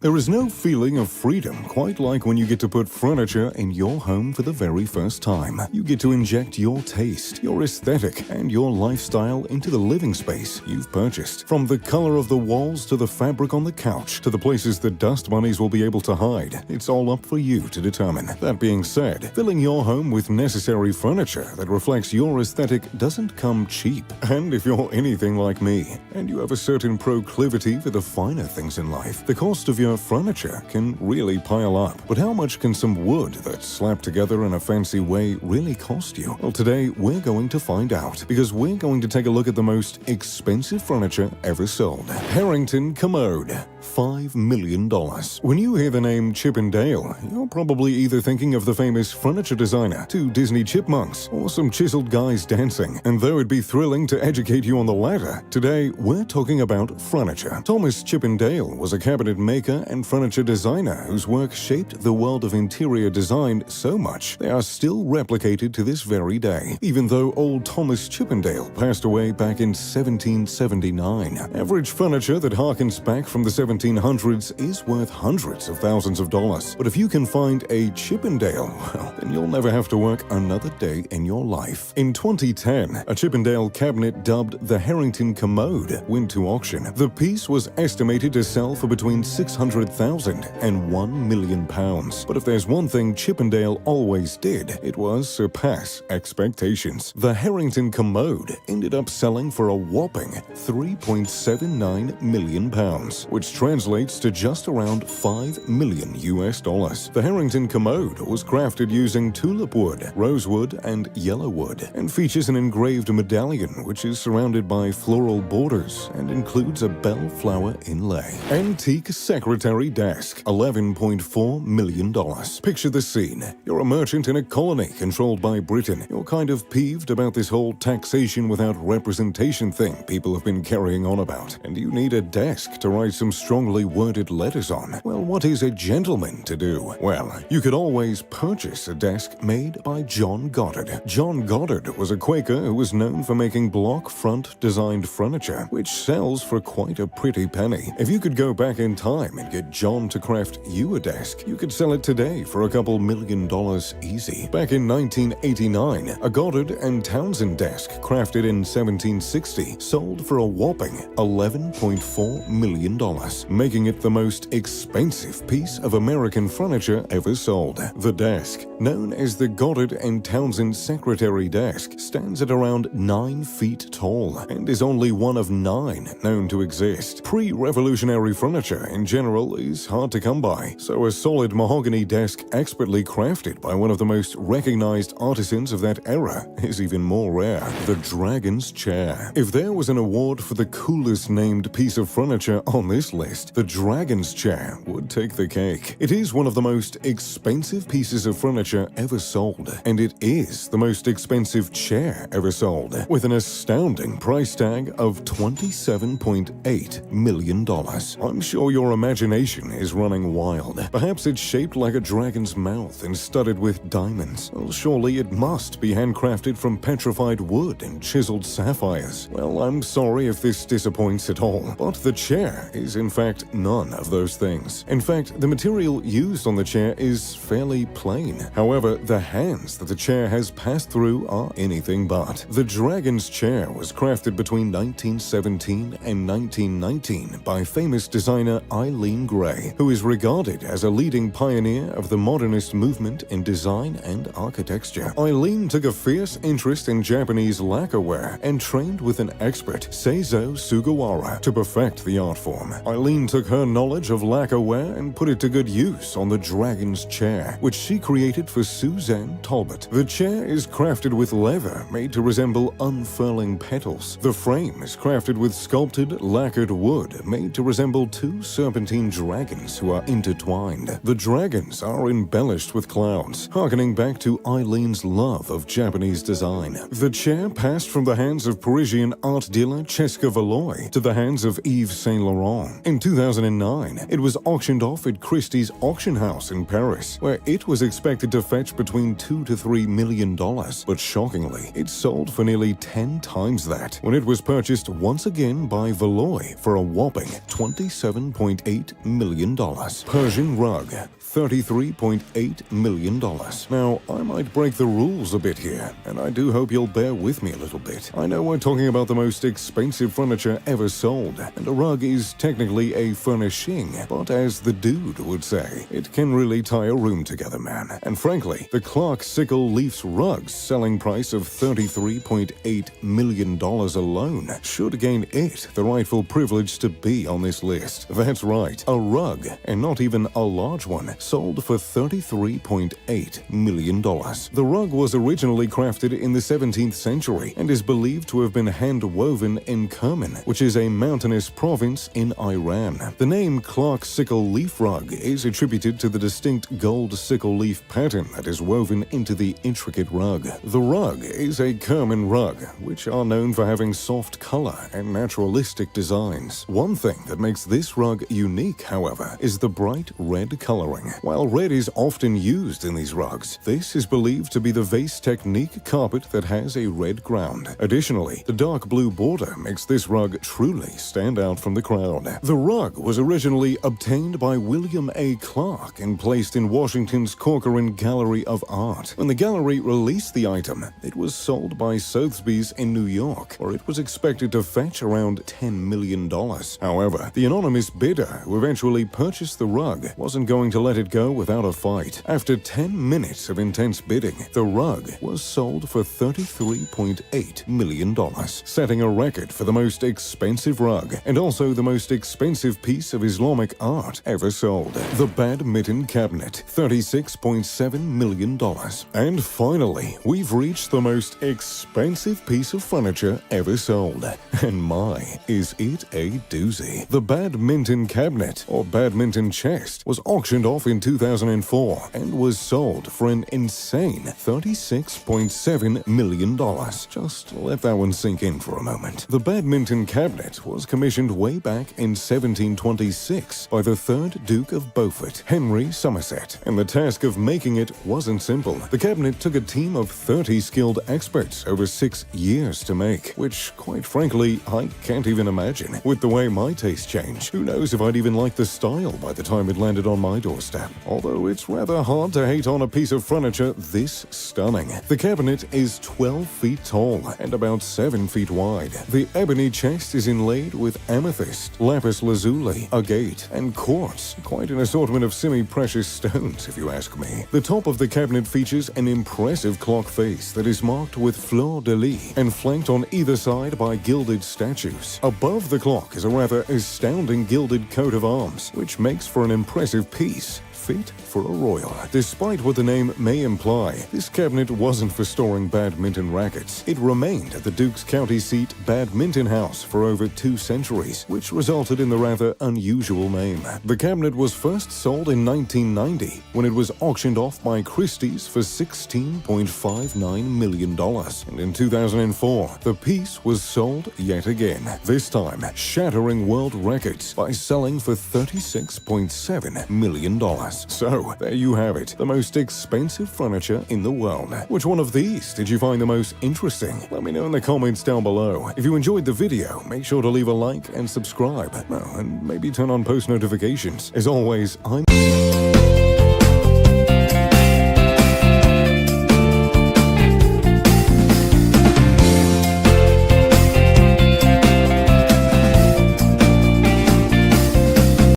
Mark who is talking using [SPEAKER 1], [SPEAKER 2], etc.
[SPEAKER 1] There is no feeling of freedom quite like when you get to put furniture in your home for the very first time. You get to inject your taste, your aesthetic, and your lifestyle into the living space you've purchased. From the color of the walls to the fabric on the couch to the places the dust bunnies will be able to hide, it's all up for you to determine. That being said, filling your home with necessary furniture that reflects your aesthetic doesn't come cheap. And if you're anything like me, and you have a certain proclivity for the finer things in life, the cost of your furniture can really pile up. But how much can some wood that's slapped together in a fancy way really cost you? Well, today we're going to find out, because we're going to take a look at the most expensive furniture ever sold. Harrington Commode, $5 million. When you hear the name Chip and Dale, you're probably either thinking of the famous furniture designer, two Disney chipmunks, or some chiseled guys dancing. And though it'd be thrilling to educate you on the latter, today we're talking about furniture. Thomas Chippendale was a cabinet maker and furniture designer whose work shaped the world of interior design so much they are still replicated to this very day, even though old Thomas Chippendale passed away back in 1779. Average furniture that harkens back from the 1700s is worth hundreds of thousands of dollars. But if you can find a Chippendale, well, then you'll never have to work another day in your life. In 2010, a Chippendale cabinet dubbed the Harrington Commode went to auction. The piece was estimated to sell for between $600,000 and £1 million. But if there's one thing Chippendale always did, it was surpass expectations. The Harrington Commode ended up selling for a whopping £3.79 million, which translates to just around $5 million US. The Harrington Commode was crafted using tulip wood, rosewood, and yellow wood, and features an engraved medallion which is surrounded by floral borders and includes a bellflower inlay. Antique secretary desk, $11.4 million. Picture the scene. You're a merchant in a colony controlled by Britain. You're kind of peeved about this whole taxation without representation thing people have been carrying on about, and you need a desk to write some strongly worded letters on. Well, what is a gentleman to do? Well, you could always purchase a desk made by John Goddard. John Goddard was a Quaker who was known for making block front designed furniture, which sells for quite a pretty penny. If you could go back in time and get John to craft you a desk, you could sell it today for a couple $1 million easy. Back in 1989, a Goddard and Townsend desk crafted in 1760 sold for a whopping $11.4 million, making it the most expensive piece of American furniture ever sold. The desk, known as the Goddard and Townsend Secretary Desk, stands at around 9 feet tall and is only one of 9 known to exist. Pre-revolutionary furniture in general is hard to come by, so a solid mahogany desk expertly crafted by one of the most recognized artisans of that era is even more rare. The Dragon's Chair. If there was an award for the coolest named piece of furniture on this list, the Dragon's Chair would take the cake. It is one of the most expensive pieces of furniture ever sold, and it is the most expensive chair ever sold, with an astounding price tag of $27.8 million. I'm sure your imagination is running wild. Perhaps it's shaped like a dragon's mouth and studded with diamonds. Well, surely it must be handcrafted from petrified wood and chiseled sapphires. Well, I'm sorry if this disappoints at all, but the chair is in fact none of those things. In fact, the material used on the chair is fairly plain. However, the hands that the chair has passed through are anything but. The Dragon's Chair was crafted between 1917 and 1919 by famous designer Eileen Gray, who is regarded as a leading pioneer of the modernist movement in design and architecture. Eileen took a fierce interest in Japanese lacquerware and trained with an expert, Seizo Sugawara, to perfect the art form. Eileen took her knowledge of lacquerware and put it to good use on the Dragon's Chair, which she created for Suzanne Talbot. The chair is crafted with leather made to resemble unfurling petals. The frame is crafted with sculpted, lacquered wood made to resemble 2 serpentine dragons who are intertwined. The dragons are embellished with clouds, harkening back to Eileen's love of Japanese design. The chair passed from the hands of Parisian art dealer Cesca Valois to the hands of Yves Saint Laurent. In In 2009, it was auctioned off at Christie's auction house in Paris, where it was expected to fetch between $2 to $3 million. But shockingly, it sold for nearly 10 times that when it was purchased once again by Valois for a whopping $27.8 million. Persian rug, $33.8 million. Now, I might break the rules a bit here, and I do hope you'll bear with me a little bit. I know we're talking about the most expensive furniture ever sold, and a rug is technically a furnishing, but as the dude would say, it can really tie a room together, man. And frankly, the Clark Sickle Leafs rug's selling price of $33.8 million alone should gain it the rightful privilege to be on this list. That's right, a rug, and not even a large one, sold for $33.8 million. The rug was originally crafted in the 17th century and is believed to have been hand-woven in Kerman, which is a mountainous province in Iran. The name Clark Sickle Leaf Rug is attributed to the distinct gold sickle leaf pattern that is woven into the intricate rug. The rug is a Kerman rug, which are known for having soft color and naturalistic designs. One thing that makes this rug unique, however, is the bright red coloring. While red is often used in these rugs, this is believed to be the vase technique carpet that has a red ground. Additionally, the dark blue border makes this rug truly stand out from the crowd. The rug was originally obtained by William A. Clark and placed in Washington's Corcoran Gallery of Art. When the gallery released the item, it was sold by Sotheby's in New York, where it was expected to fetch around $10 million. However, the anonymous bidder who eventually purchased the rug wasn't going to let it go without a fight. After 10 minutes of intense bidding, the rug was sold for $33.8 million, setting a record for the most expensive rug and also the most expensive piece of Islamic art ever sold. The Badminton Cabinet, $36.7 million. And finally, we've reached the most expensive piece of furniture ever sold. And my, is it a doozy. The Badminton Cabinet, or Badminton Chest, was auctioned off in 2004 and was sold for an insane $36.7 million. Just let that one sink in for a moment. The Badminton Cabinet was commissioned way back in 1726 by the 3rd Duke of Beaufort, Henry Somerset, and the task of making it wasn't simple. The cabinet took a team of 30 skilled experts over 6 years to make, which, quite frankly, I can't even imagine. With the way my tastes change, who knows if I'd even like the style by the time it landed on my doorstep. Although it's rather hard to hate on a piece of furniture this stunning. The cabinet is 12 feet tall and about 7 feet wide. The ebony chest is inlaid with amethyst, lapis lazuli, agate, and quartz. Quite an assortment of semi-precious stones, if you ask me. The top of the cabinet features an impressive clock face that is marked with fleur-de-lis and flanked on either side by gilded statues. Above the clock is a rather astounding gilded coat of arms, which makes for an impressive piece, fit for a royal. Despite what the name may imply, this cabinet wasn't for storing badminton rackets. It remained at the Duke's county seat Badminton House for over 2 centuries, which resulted in the rather unusual name. The cabinet was first sold in 1990 when it was auctioned off by Christie's for $16.59 million. And in 2004, the piece was sold yet again, this time shattering world records by selling for $36.7 million. So, there you have it, the most expensive furniture in the world. Which one of these did you find the most interesting? Let me know in the comments down below. If you enjoyed the video, make sure to leave a like and subscribe. Oh, and maybe turn on post notifications. As always, I'm